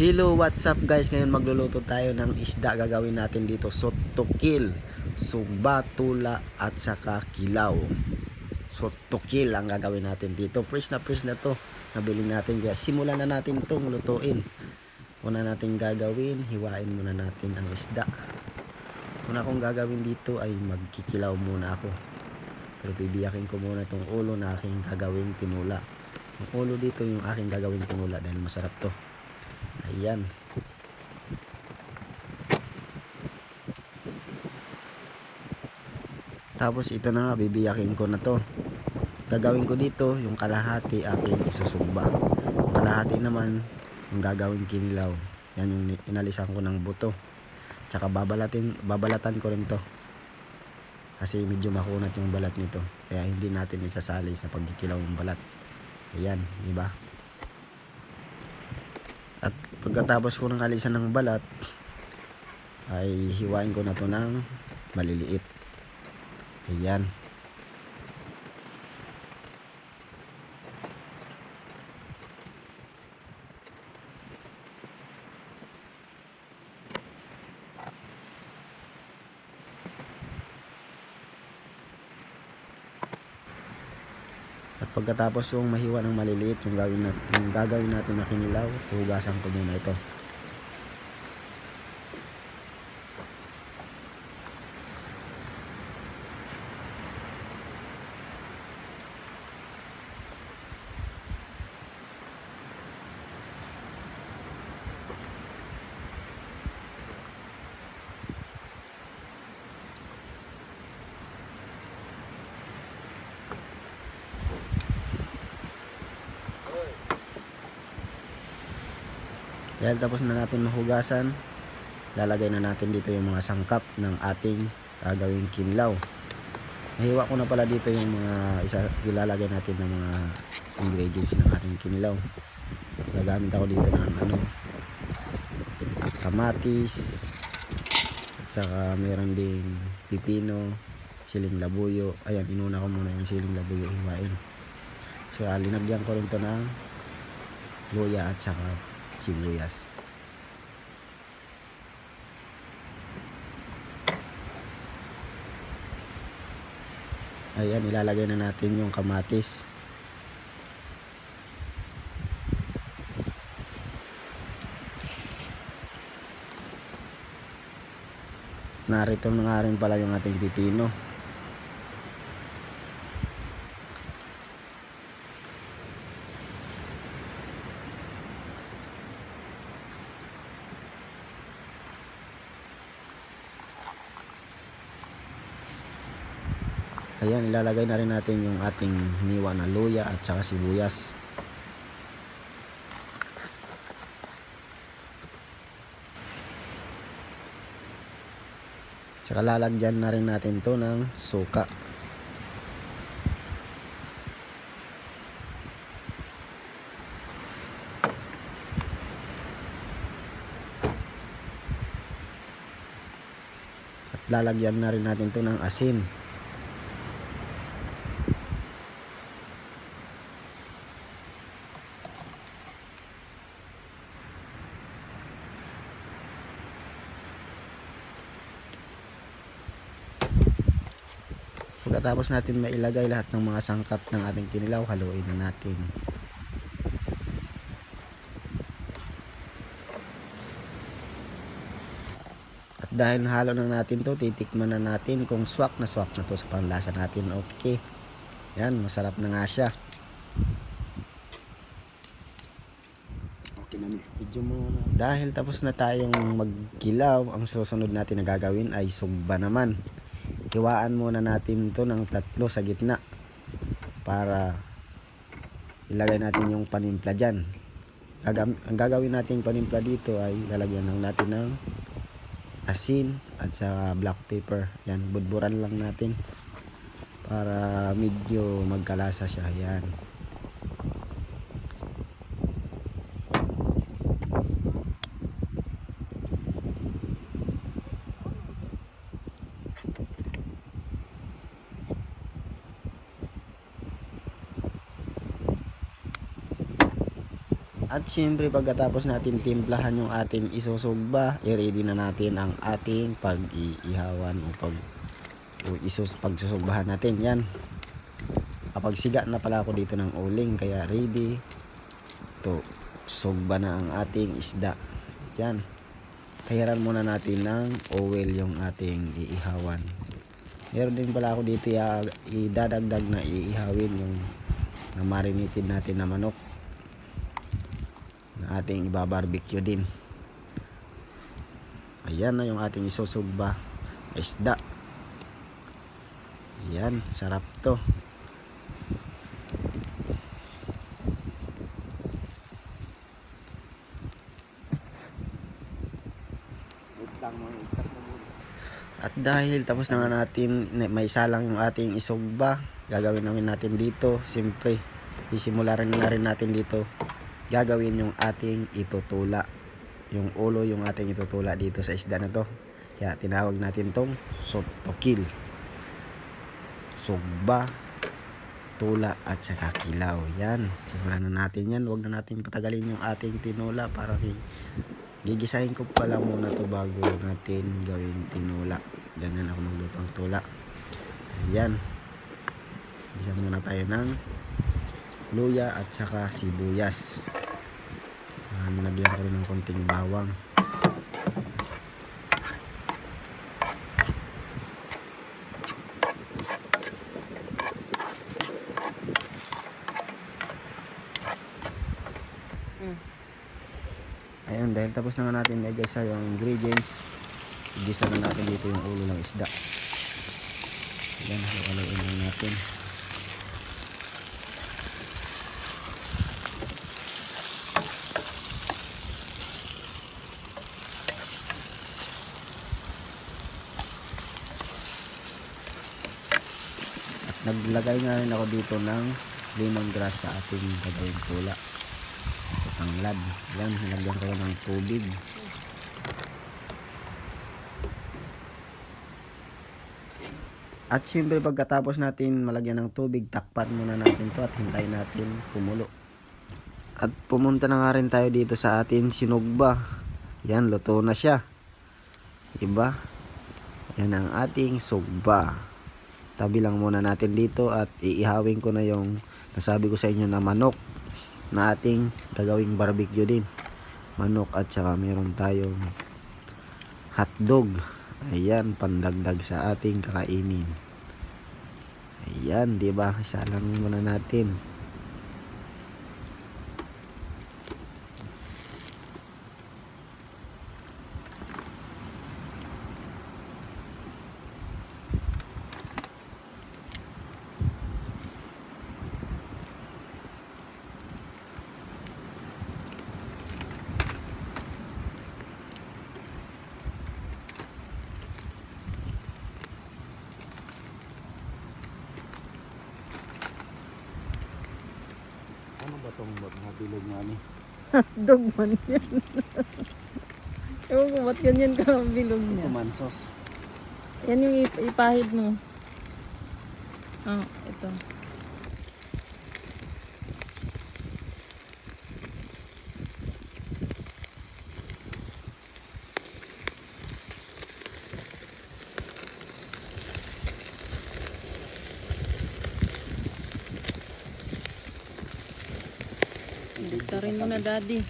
Hello, what's up guys? Ngayon magluluto tayo ng isda. Gagawin natin dito sotokil, sugba, tula at saka kilaw. Sotokil ang gagawin natin dito. Fresh na to. Nabili natin. Kaya simulan na natin itong lutuin. Una natin gagawin, hiwain muna natin ang isda. Una kong gagawin dito ay magkikilaw muna ako. Pero bibiyakin ko muna itong ulo na aking gagawing tinula. Yung ulo dito yung aking gagawing tinula dahil masarap to. Ayan. Tapos ito na nga, bibiyakin ko na to. Gagawin ko dito yung kalahati aking isusugba. Yung kalahati naman yung gagawin kinilaw. Yan yung inalisan ko ng buto. Tsaka babalatan ko rin to. Kasi medyo makunat yung balat nito. Kaya hindi natin isasali sa pagkikilaw yung balat. Ayan, di ba? At pagkatapos ko ng alisan ng balat, ay hiwain ko na to ng maliliit. Ayan. At pagkatapos yung mahiwa ng maliliit, yung gagawin natin na kinilaw, hugasan ko muna ito. Dahil tapos na natin mahugasan, lalagay na natin dito yung mga sangkap ng ating gagawing kinilaw. Nahiwa ko na pala dito yung mga ilalagay natin ng mga ingredients ng ating kinilaw. Gagamit ako dito ng kamatis, at saka meron ding pipino, siling labuyo. Ayan, inuna ko muna yung siling labuyo hiwain. So linagyan ko rin to ng luya at saka sibuyas. Ayan, ilalagay na natin yung kamatis. Narito na nga rin pala yung ating pipino. Ayan, ilalagay na rin natin yung ating hiniwa na luya at saka sibuyas. Saka lalagyan na rin natin to ng suka. At lalagyan na rin natin to ng asin. Pagkatapos natin mailagay lahat ng mga sangkap ng ating kinilaw, haluin na natin. At dahil nahalo na natin to, titikman na natin kung swak na to sa panlasa natin. Okay. Yan, masarap na nga siya. Okay na, medyo muna. Dahil tapos na tayong magkilaw, ang susunod natin na gagawin ay sugba naman. Hiwaan muna natin to ng 3 sa gitna para ilagay natin yung panimpla dyan. Ang gagawin natin panimpla dito ay lalagyan lang natin ng asin at saka black pepper. Yan, budburan lang natin para medyo magkalasa siya. Yan. At syempre pagkatapos natin timplahan yung ating isusugba, i-ready na natin ang ating pag-iihawan o pagsusugbahan natin. Yan. Kapag siga na pala ako dito ng uling, kaya ready to sugba na ang ating isda. Yan. Kahiran muna natin ng oil yung ating iihawan. Meron din pala ako dito idadagdag na iihawin yung na marinated natin na manok na ating ibabarbecue din. Ayan na yung ating isusugba na isda. Yan, sarap to. At dahil tapos na nga natin, may isa lang yung ating isugba, gagawin natin dito, siyempre isimula na rin natin dito, gagawin yung ating itutula, yung ulo yung ating itutula dito sa isda na to. Kaya tinawag natin tong sotokil, sugba, tula at saka kilaw. Yan, simulan na natin yan. Huwag na natin patagalin yung ating tinula para gigisahin ko pala muna to bago natin gawing tinula. Ganyan ako magluto ang tula. Ayan, gisa muna tayo ng luya at saka sibuyas. Nilagyan ko rin ng konting bawang. Ayan, dahil tapos na nga natin i-gisa yung ingredients, igisa na natin dito yung ulo ng isda. Ayan, halo-haloin lang natin. At naglagay nga rin ako dito ng lemongrass sa ating gagawing tula. Tanglad. Yan, nilagyan ko ng tubig. At siyempre pagkatapos natin malagyan ng tubig, takpan muna natin to at hintayin natin kumulo. At pumunta na nga rin tayo dito sa atin sinugba. Yan, luto na siya. Diba? Yan ang ating sugba. Tabi lang muna natin dito at iihawin ko na yung nasabi ko sa inyo na manok na ating gagawing barbecue din. Manok at saka meron tayong hotdog. Ayan, pandagdag sa ating kakainin. Ayan, di ba? Isa lang muna natin. Ano ba itong mabilog nga ni? Dog man yan. Ewan ko ba't ganyan ka ang bilog niya. Ito mansos. Yan yung ipahid mo. Ah, ito. Buktarin mo na, Daddy.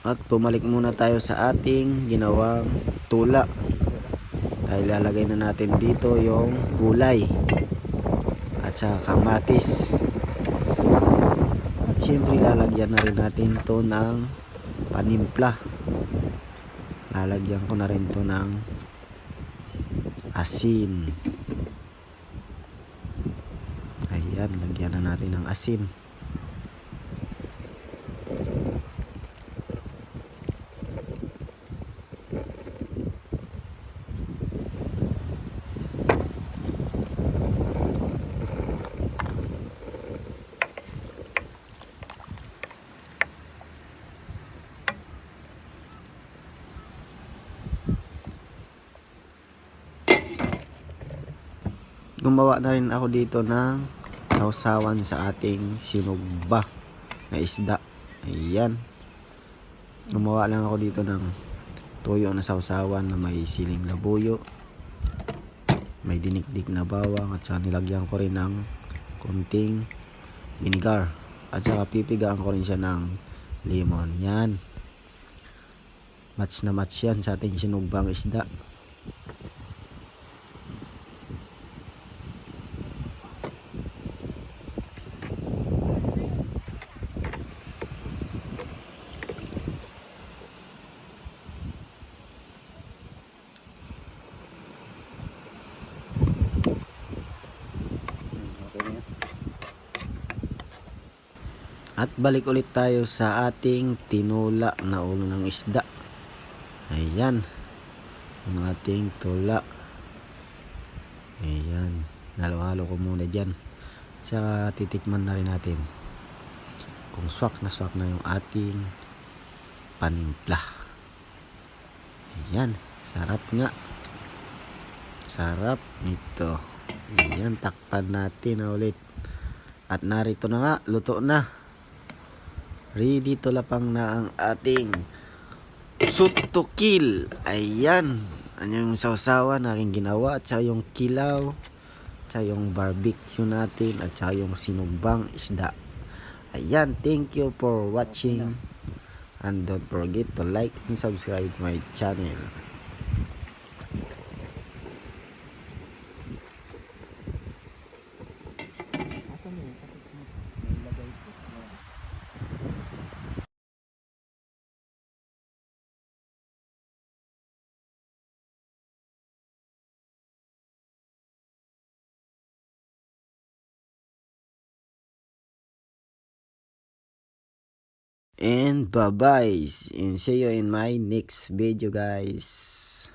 At pumalik muna tayo sa ating ginawang tula. Dahil lalagay na natin dito yung gulay at sa kamatis. At siyempre lalagyan na rin natin to ng panimpla. Lalagyan ko na rin to ng asin. Ayan, lagyan na natin ng asin. gumawa na rin ako dito ng sausawan sa ating sinugba na isda. Ayan. Gumawa lang ako dito ng tuyo na sausawan na may siling labuyo, may dinikdik na bawang, at saka nilagyan ko rin ng konting vinegar. At saka pipigaan ko rin siya ng lemon. Yan. Match na match yan sa ating sinugbang isda. At balik ulit tayo sa ating tinula na ulo ng isda. Ayan. Ang ating tula. Ayan. Halo-halo ko muna dyan. Tsaka titikman na rin natin kung swak na yung ating panimpla. Ayan. Sarap nga. Sarap nito. Ayan. Takpan natin na ulit. At narito na nga. Luto na. Ready to lapang na ang ating shoot to kill. Ayan. Yung sausawan na aking ginawa. At saka yung kilaw. At saka yung barbecue natin. At saka yung sinugbang isda. Ayan. Thank you for watching. And don't forget to like and subscribe to my channel. And bye bye, and see you in my next video, guys.